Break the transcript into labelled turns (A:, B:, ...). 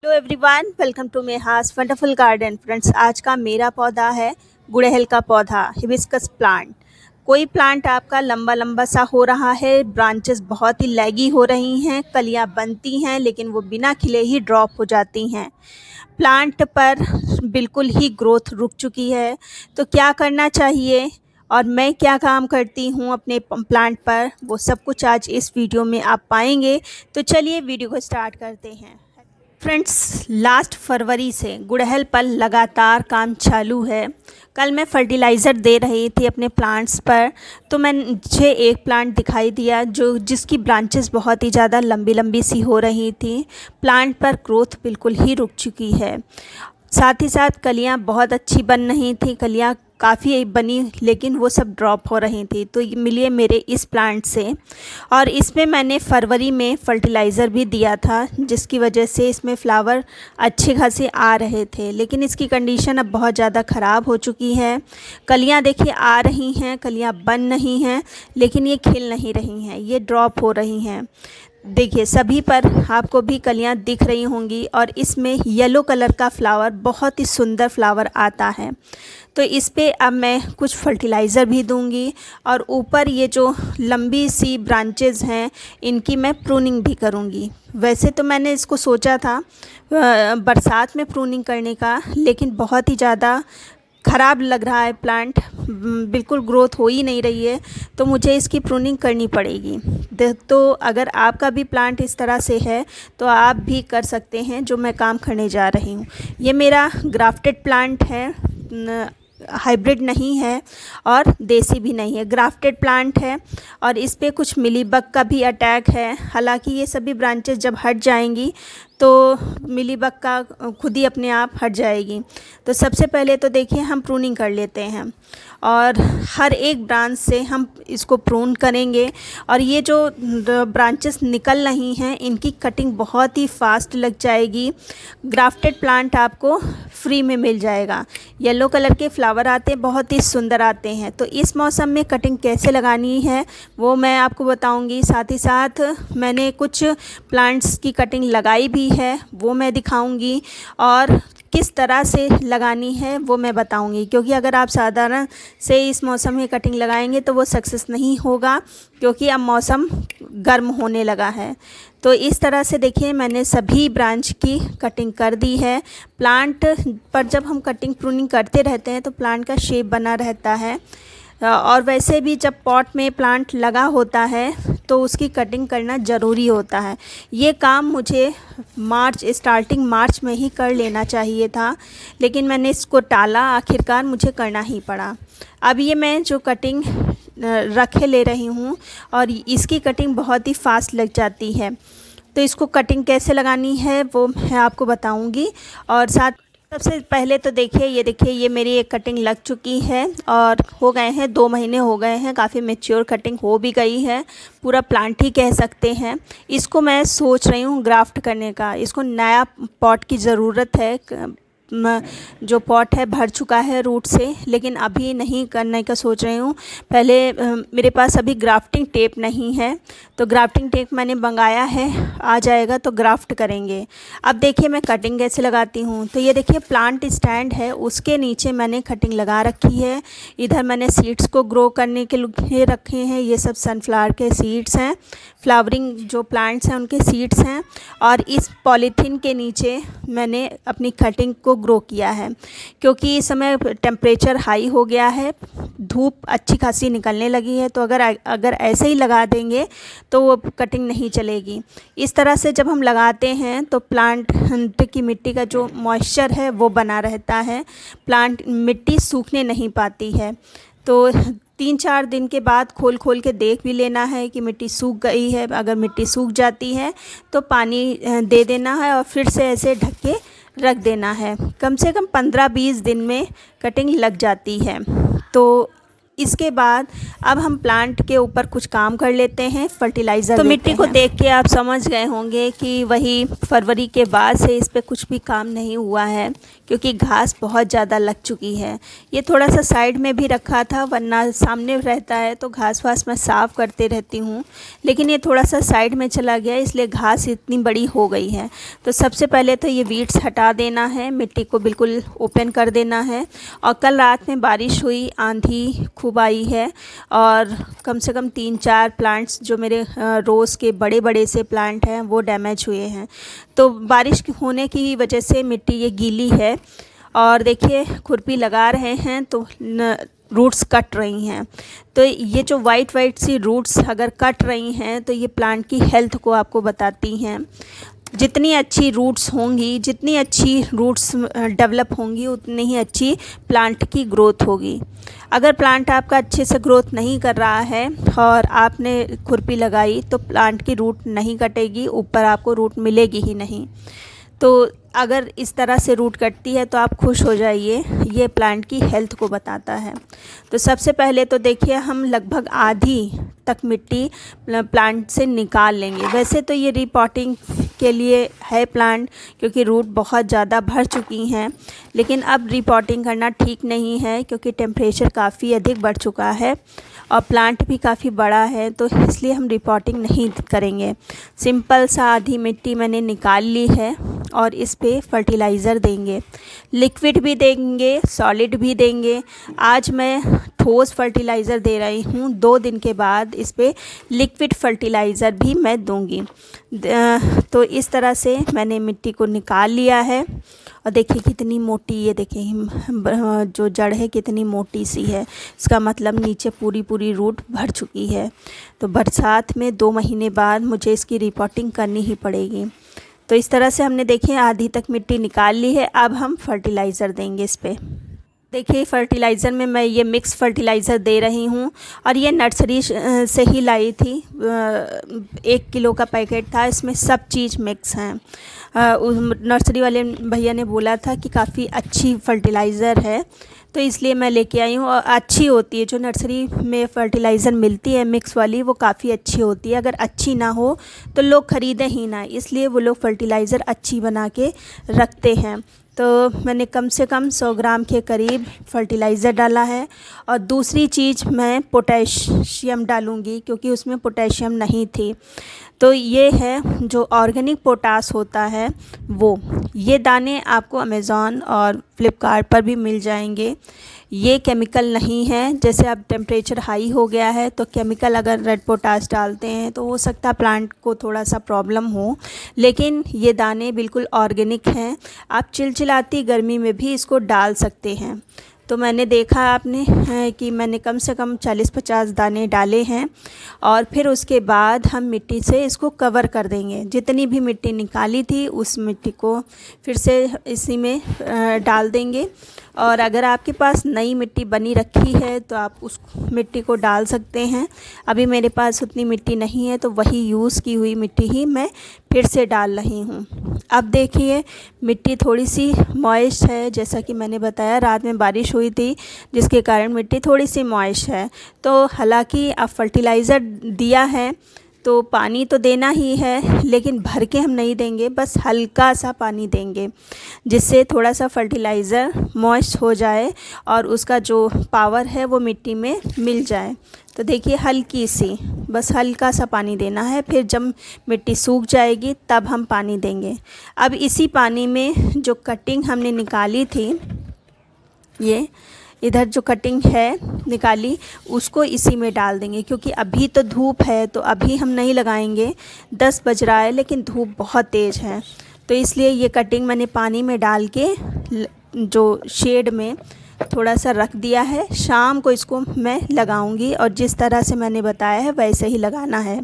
A: Hello everyone, welcome to मेहास wonderful garden. Friends, आज का मेरा पौधा है गुड़हल का पौधा, हिबिस्कस प्लांट। कोई प्लांट आपका लंबा लंबा सा हो रहा है, ब्रांचेस बहुत ही लैगी हो रही हैं, कलियां बनती हैं लेकिन वो बिना खिले ही ड्रॉप हो जाती हैं। प्लांट पर बिल्कुल ही ग्रोथ रुक चुकी है। तो क्या करना चाहिए और मैं क्या काम करती हूँ अपने प्लांट पर, वो सब कुछ आज इस वीडियो में आप पाएंगे। तो चलिए वीडियो को स्टार्ट करते हैं। फ्रेंड्स, लास्ट फरवरी से गुड़हल पर लगातार काम चालू है। कल मैं फर्टिलाइज़र दे रही थी अपने प्लांट्स पर, तो मुझे एक प्लांट दिखाई दिया जिसकी ब्रांचेस बहुत ही ज़्यादा लंबी लंबी सी हो रही थी। प्लांट पर ग्रोथ बिल्कुल ही रुक चुकी है। साथ ही साथ कलियां बहुत अच्छी बन रही थी, कलियां काफ़ी बनी लेकिन वो सब ड्रॉप हो रही थी। तो मिलिए मेरे इस प्लांट से, और इसमें मैंने फरवरी में फर्टिलाइज़र भी दिया था, जिसकी वजह से इसमें फ्लावर अच्छे खासे आ रहे थे। लेकिन इसकी कंडीशन अब बहुत ज़्यादा ख़राब हो चुकी है। कलियां देखिए आ रही हैं, कलियां बन रही हैं लेकिन ये खिल नहीं रही हैं, ये ड्रॉप हो रही हैं। देखिए सभी पर आपको भी कलियां दिख रही होंगी, और इसमें येलो कलर का फ्लावर, बहुत ही सुंदर फ्लावर आता है। तो इस पे अब मैं कुछ फर्टिलाइज़र भी दूंगी, और ऊपर ये जो लंबी सी ब्रांचेज़ हैं इनकी मैं प्रूनिंग भी करूंगी। वैसे तो मैंने इसको सोचा था बरसात में प्रूनिंग करने का, लेकिन बहुत ही ज़्यादा ख़राब लग रहा है प्लांट, बिल्कुल ग्रोथ हो ही नहीं रही है, तो मुझे इसकी प्रूनिंग करनी पड़ेगी। तो अगर आपका भी प्लांट इस तरह से है तो आप भी कर सकते हैं जो मैं काम करने जा रही हूँ। ये मेरा ग्राफ्टेड प्लांट है, हाइब्रिड नहीं है और देसी भी नहीं है, ग्राफ्टेड प्लांट है। और इस पे कुछ मिलीबग का भी अटैक है। हालांकि ये सभी ब्रांचेस जब हट जाएंगी तो मिलीबग का खुद ही अपने आप हट जाएगी। तो सबसे पहले तो देखिए हम प्रूनिंग कर लेते हैं, और हर एक ब्रांच से हम इसको प्रून करेंगे। और ये जो ब्रांचेस निकल रही हैं इनकी कटिंग बहुत ही फास्ट लग जाएगी। ग्राफ्टेड प्लांट आपको फ्री में मिल जाएगा। येलो कलर के फ्लावर आते हैं, बहुत ही सुंदर आते हैं। तो इस मौसम में कटिंग कैसे लगानी है वो मैं आपको बताऊंगी। साथ ही साथ मैंने कुछ प्लांट्स की कटिंग लगाई भी है, वो मैं दिखाऊंगी, और किस तरह से लगानी है वो मैं बताऊंगी। क्योंकि अगर आप साधारण से इस मौसम में कटिंग लगाएंगे तो वो सक्सेस नहीं होगा, क्योंकि अब मौसम गर्म होने लगा है। तो इस तरह से देखिए मैंने सभी ब्रांच की कटिंग कर दी है। प्लांट पर जब हम कटिंग प्रूनिंग करते रहते हैं तो प्लांट का शेप बना रहता है। और वैसे भी जब पॉट में प्लांट लगा होता है तो उसकी कटिंग करना ज़रूरी होता है। ये काम मुझे स्टार्टिंग मार्च में ही कर लेना चाहिए था, लेकिन मैंने इसको टाला, आखिरकार मुझे करना ही पड़ा। अब ये मैं जो कटिंग रखे ले रही हूँ, और इसकी कटिंग बहुत ही फास्ट लग जाती है। तो इसको कटिंग कैसे लगानी है वो मैं आपको बताऊँगी। और सबसे पहले तो देखिए ये मेरी एक कटिंग लग चुकी है, और हो गए हैं 2 महीने हो गए हैं, काफ़ी मैच्योर कटिंग हो भी गई है, पूरा प्लांट ही कह सकते हैं। इसको मैं सोच रही हूँ ग्राफ्ट करने का। इसको नया पॉट की ज़रूरत है। जो पॉट है भर चुका है रूट से, लेकिन अभी नहीं करने का सोच रही हूँ। पहले मेरे पास अभी ग्राफ्टिंग टेप नहीं है, तो ग्राफ्टिंग टेप मैंने मंगाया है, आ जाएगा तो ग्राफ्ट करेंगे। अब देखिए मैं कटिंग कैसे लगाती हूँ। तो ये देखिए प्लांट स्टैंड है, उसके नीचे मैंने कटिंग लगा रखी है। इधर मैंने सीड्स को ग्रो करने के लिए रखे हैं। ये सब सनफ्लावर के सीड्स हैं, फ्लावरिंग जो प्लांट्स हैं उनके सीड्स हैं। और इस पॉलीथीन के नीचे मैंने अपनी कटिंग को ग्रो किया है, क्योंकि इस समय टेम्परेचर हाई हो गया है, धूप अच्छी खासी निकलने लगी है। तो अगर ऐसे ही लगा देंगे तो वो कटिंग नहीं चलेगी। इस तरह से जब हम लगाते हैं तो प्लांट की मिट्टी का जो मॉइस्चर है वो बना रहता है, प्लांट मिट्टी सूखने नहीं पाती है। तो 3-4 दिन के बाद खोल के देख भी लेना है कि मिट्टी सूख गई है। अगर मिट्टी सूख जाती है तो पानी दे देना है, और फिर से ऐसे ढक के रख देना है। कम से कम 15-20 दिन में कटिंग लग जाती है। तो इसके बाद अब हम प्लांट के ऊपर कुछ काम कर लेते हैं, फर्टिलाइज़र। तो मिट्टी को देख के आप समझ गए होंगे कि वही फरवरी के बाद से इस पे कुछ भी काम नहीं हुआ है, क्योंकि घास बहुत ज़्यादा लग चुकी है। ये थोड़ा सा साइड में भी रखा था, वरना सामने रहता है तो घास वास मैं साफ़ करते रहती हूँ, लेकिन ये थोड़ा सा साइड में चला गया, इसलिए घास इतनी बड़ी हो गई है। तो सबसे पहले तो ये वीड्स हटा देना है, मिट्टी को बिल्कुल ओपन कर देना है। और कल रात में बारिश हुई, आंधी खूब आई है, और कम से कम 3-4 प्लांट्स जो मेरे रोज़ के बड़े बड़े से प्लांट हैं वो डैमेज हुए हैं। तो बारिश होने की वजह से मिट्टी ये गीली है, और देखिए खुरपी लगा रहे हैं तो रूट्स कट रही हैं। तो ये जो वाइट सी रूट्स अगर कट रही हैं तो ये प्लांट की हेल्थ को आपको बताती हैं। जितनी अच्छी रूट्स होंगी, जितनी अच्छी रूट्स डेवलप होंगी, उतनी ही अच्छी प्लांट की ग्रोथ होगी। अगर प्लांट आपका अच्छे से ग्रोथ नहीं कर रहा है और आपने खुरपी लगाई तो प्लांट की रूट नहीं कटेगी, ऊपर आपको रूट मिलेगी ही नहीं। तो अगर इस तरह से रूट कटती है तो आप खुश हो जाइए, ये प्लांट की हेल्थ को बताता है। तो सबसे पहले तो देखिए हम लगभग आधी तक मिट्टी प्लांट से निकाल लेंगे। वैसे तो ये रिपॉटिंग के लिए है प्लांट, क्योंकि रूट बहुत ज़्यादा भर चुकी हैं, लेकिन अब रिपॉटिंग करना ठीक नहीं है, क्योंकि टेम्परेचर काफ़ी अधिक बढ़ चुका है और प्लांट भी काफ़ी बड़ा है, तो इसलिए हम रिपॉटिंग नहीं करेंगे। सिंपल सा आधी मिट्टी मैंने निकाल ली है और इस पे फर्टिलाइज़र देंगे, लिक्विड भी देंगे, सॉलिड भी देंगे। आज मैं ठोस फर्टिलाइज़र दे रही हूँ, 2 दिन के बाद इस पे लिक्विड फर्टिलाइज़र भी मैं दूँगी। तो इस तरह से मैंने मिट्टी को निकाल लिया है, और देखिए कितनी मोटी, ये देखिए जो जड़ है कितनी मोटी सी है, इसका मतलब नीचे पूरी रूट भर चुकी है। तो बरसात में 2 महीने बाद मुझे इसकी रिपोर्टिंग करनी ही पड़ेगी। तो इस तरह से हमने देखिए आधी तक मिट्टी निकाल ली है। अब हम फर्टिलाइज़र देंगे इस पे। देखिए फर्टिलाइज़र में मैं ये मिक्स फर्टिलाइज़र दे रही हूँ, और ये नर्सरी से ही लाई थी। 1 किलो का पैकेट था, इसमें सब चीज़ मिक्स हैं। नर्सरी वाले भैया ने बोला था कि काफ़ी अच्छी फर्टिलाइज़र है, तो इसलिए मैं लेके आई हूँ। और अच्छी होती है, जो नर्सरी में फ़र्टिलाइज़र मिलती है मिक्स वाली, वो काफ़ी अच्छी होती है। अगर अच्छी ना हो तो लोग ख़रीदें ही ना, इसलिए वो लोग फ़र्टिलाइज़र अच्छी बना के रखते हैं। तो मैंने कम से कम 100 ग्राम के करीब फर्टिलाइज़र डाला है। और दूसरी चीज़ मैं पोटेशियम डालूँगी, क्योंकि उसमें पोटेशियम नहीं थी। तो ये है जो ऑर्गेनिक पोटास होता है वो, ये दाने आपको अमेज़ॉन और फ्लिपकार्ट पर भी मिल जाएंगे। ये केमिकल नहीं है, जैसे अब टेम्परेचर हाई हो गया है तो केमिकल अगर रेड पोटास डालते हैं तो हो सकता है प्लांट को थोड़ा सा प्रॉब्लम हो, लेकिन ये दाने बिल्कुल ऑर्गेनिक हैं। आप चिलचिलाती गर्मी में भी इसको डाल सकते हैं। तो मैंने देखा आपने कि मैंने कम से कम 40-50 दाने डाले हैं, और फिर उसके बाद हम मिट्टी से इसको कवर कर देंगे। जितनी भी मिट्टी निकाली थी उस मिट्टी को फिर से इसी में डाल देंगे। और अगर आपके पास नई मिट्टी बनी रखी है तो आप उस मिट्टी को डाल सकते हैं। अभी मेरे पास उतनी मिट्टी नहीं है, तो वही यूज़ की हुई मिट्टी ही मैं फिर से डाल रही हूँ। अब देखिए मिट्टी थोड़ी सी मॉइस्ट है, जैसा कि मैंने बताया रात में बारिश हुई थी, जिसके कारण मिट्टी थोड़ी सी मॉइस्ट है। तो हालांकि अब फर्टिलाइज़र दिया है तो पानी तो देना ही है, लेकिन भर के हम नहीं देंगे, बस हल्का सा पानी देंगे, जिससे थोड़ा सा फर्टिलाइज़र मॉइस्ट हो जाए और उसका जो पावर है वो मिट्टी में मिल जाए। तो देखिए हल्की सी, बस हल्का सा पानी देना है। फिर जब मिट्टी सूख जाएगी तब हम पानी देंगे। अब इसी पानी में जो कटिंग हमने निकाली थी, ये इधर जो कटिंग है निकाली, उसको इसी में डाल देंगे, क्योंकि अभी तो धूप है तो अभी हम नहीं लगाएंगे। 10 बज रहा है लेकिन धूप बहुत तेज़ है, तो इसलिए ये कटिंग मैंने पानी में डाल के जो शेड में थोड़ा सा रख दिया है। शाम को इसको मैं लगाऊंगी, और जिस तरह से मैंने बताया है वैसे ही लगाना है।